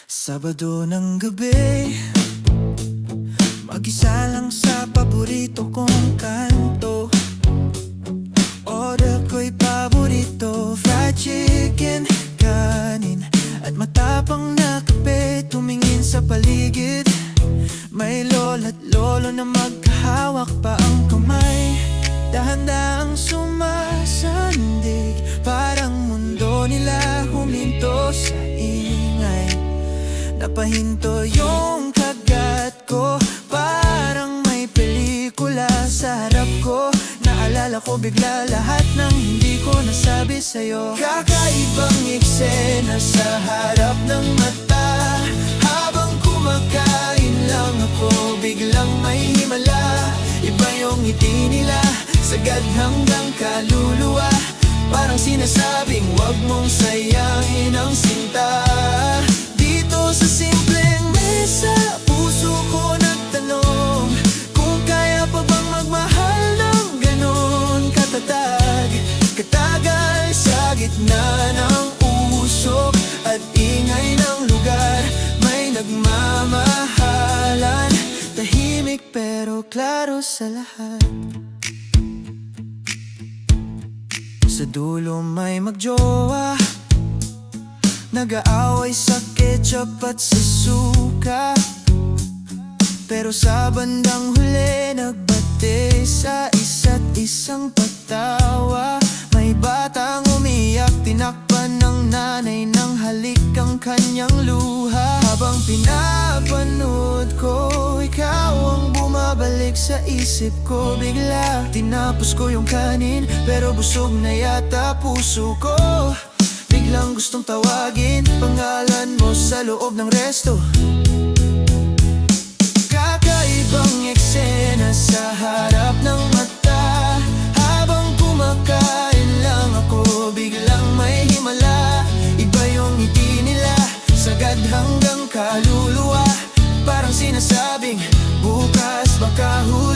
Sabado ng gabi, mag-isa lang sa paborito kong kanto. Order ko'y paborito, fried chicken, kanin at matapang na kape. Tumingin sa paligid, may lola't lolo na magkahawak pa ang kamay. Dahan-dahang sumasandig, parang mundo nila huminto sa ingay. Napahinto yung kagat ko, parang may pelikula sa harap ko. Naalala ko bigla lahat ng hindi ko nasabi sa'yo. Kakaibang eksena sa harap ng mata. Habang kumakain lang ako, biglang may himala. Iba yung ngiti nila, sagad hanggang kaluluwa. Parang sinasabing wag mong sayangin ang sinta. Dito sa simpleng mesa, puso ko nagtanong kung kaya pa bang magmahal ng ganon katatag. Katagal sa gitna ng usok at ingay ng lugar, may nagmamahalan. Tahimik pero klaro sa lahat. Sa dulo may magjowa, nag-aaway sa ketchup at sa suka. Pero sa bandang huli, nagbate sa isa't isang pagtawa. May batang umiyak, tinakpan ng nanay ng halik ang kanyang luha. Habang pinapanood ko, ikaw ang bumabalik sa isip ko. Bigla tinapos ko yung kanin, pero busog na yata puso ko. Biglang gustong tawagin pangalan mo sa loob ng resto. Kakaibang eksena sa harap ng mata. Habang kumakain lang ako, biglang may himala. Iba yung ngiti nila, sagad hanggang kaluluwa. Parang sinasabing bukas baka huli.